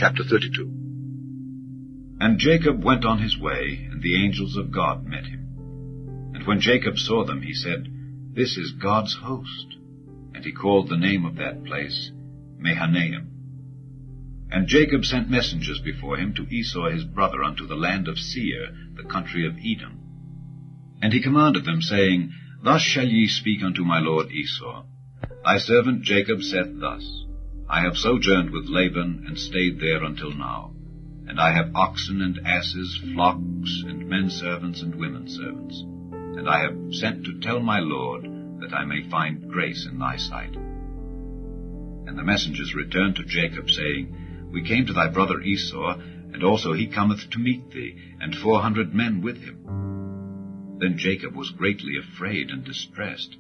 Chapter 32. And Jacob went on his way, and the angels of God met him. And when Jacob saw them, he said, This is God's host. And he called the name of that place Mahanaim. And Jacob sent messengers before him to Esau his brother unto the land of Seir, the country of Edom. And he commanded them, saying, Thus shall ye speak unto my lord Esau. Thy servant Jacob saith thus, I have sojourned with Laban, and stayed there until now. And I have oxen and asses, flocks, and men servants and women servants. And I have sent to tell my lord, that I may find grace in thy sight. And the messengers returned to Jacob, saying, We came to thy brother Esau, and also he cometh to meet thee, and 400 men with him. Then Jacob was greatly afraid and distressed,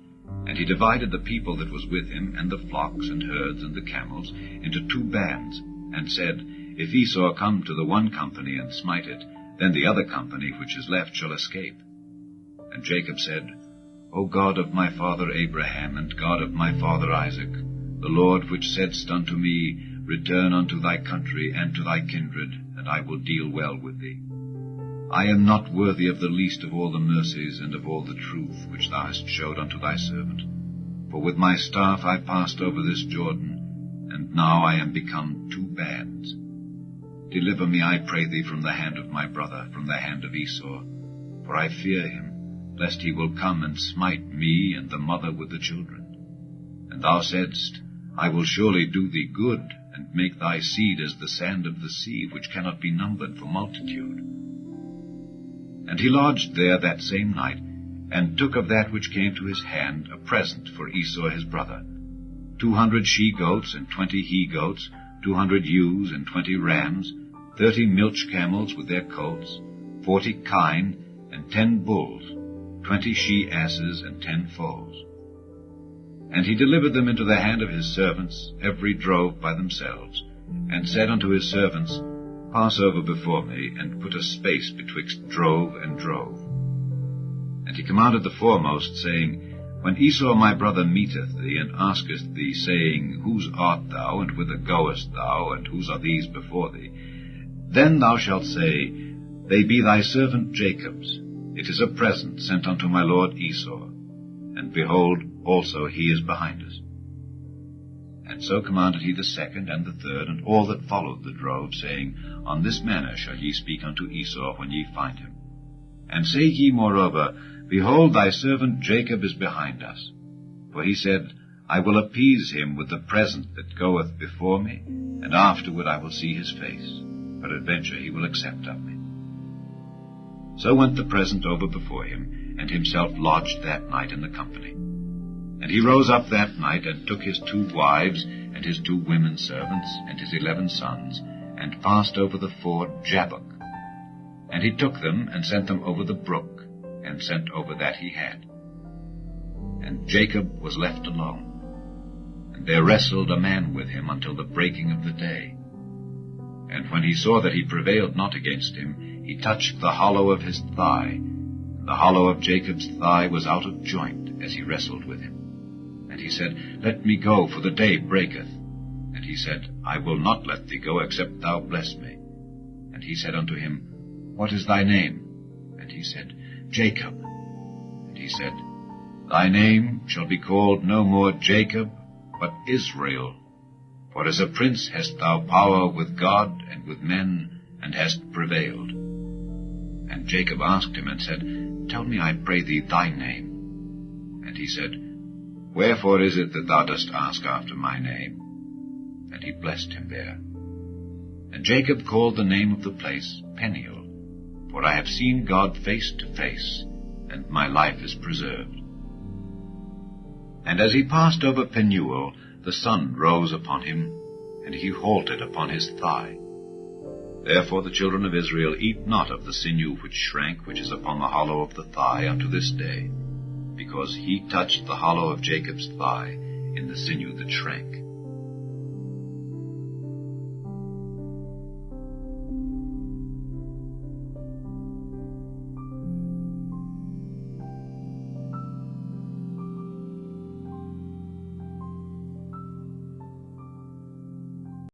and he divided the people that was with him, and the flocks and herds and the camels, into 2 bands, and said, If Esau come to the one company and smite it, then the other company which is left shall escape. And Jacob said, O God of my father Abraham, and God of my father Isaac, the Lord which saidst unto me, Return unto thy country and to thy kindred, and I will deal well with thee. I am not worthy of the least of all the mercies and of all the truth which thou hast showed unto thy servant. For with my staff I passed over this Jordan, and now I am become 2 bands. Deliver me, I pray thee, from the hand of my brother, from the hand of Esau, for I fear him, lest he will come and smite me and the mother with the children. And thou saidst, I will surely do thee good, and make thy seed as the sand of the sea, which cannot be numbered for multitude. And he lodged there that same night, and took of that which came to his hand a present for Esau his brother, 200 she-goats and 20 he-goats, 200 ewes and 20 rams, 30 milch camels with their colts, 40 kine, and 10 bulls, 20 she-asses, and 10 foals. And he delivered them into the hand of his servants, every drove by themselves, and said unto his servants, Pass over before me, and put a space betwixt drove and drove. And he commanded the foremost, saying, When Esau my brother meeteth thee, and asketh thee, saying, Whose art thou, and whither goest thou, and whose are these before thee? Then thou shalt say, They be thy servant Jacob's. It is a present sent unto my lord Esau. And behold, also he is behind us. And so commanded he the second and the third, and all that followed the drove, saying, On this manner shall ye speak unto Esau when ye find him. And say ye moreover, Behold, thy servant Jacob is behind us. For he said, I will appease him with the present that goeth before me, and afterward I will see his face. Peradventure he will accept of me. So went the present over before him, and himself lodged that night in the company. And he rose up that night, and took his 2 wives, and his 2 women servants, and his 11 sons, and passed over the ford Jabbok. And he took them, and sent them over the brook, and sent over that he had. And Jacob was left alone. And there wrestled a man with him until the breaking of the day. And when he saw that he prevailed not against him, he touched the hollow of his thigh. And the hollow of Jacob's thigh was out of joint, as he wrestled with him. And he said, Let me go, for the day breaketh. And he said, I will not let thee go, except thou bless me. And he said unto him, What is thy name? And he said, Jacob. And he said, Thy name shall be called no more Jacob, but Israel. For as a prince hast thou power with God and with men, and hast prevailed. And Jacob asked him, and said, Tell me, I pray thee, thy name. And he said, Wherefore is it that thou dost ask after my name? And he blessed him there. And Jacob called the name of the place Peniel, for I have seen God face to face, and my life is preserved. And as he passed over Peniel, the sun rose upon him, and he halted upon his thigh. Therefore the children of Israel eat not of the sinew which shrank, which is upon the hollow of the thigh, unto this day, because he touched the hollow of Jacob's thigh in the sinew that shrank.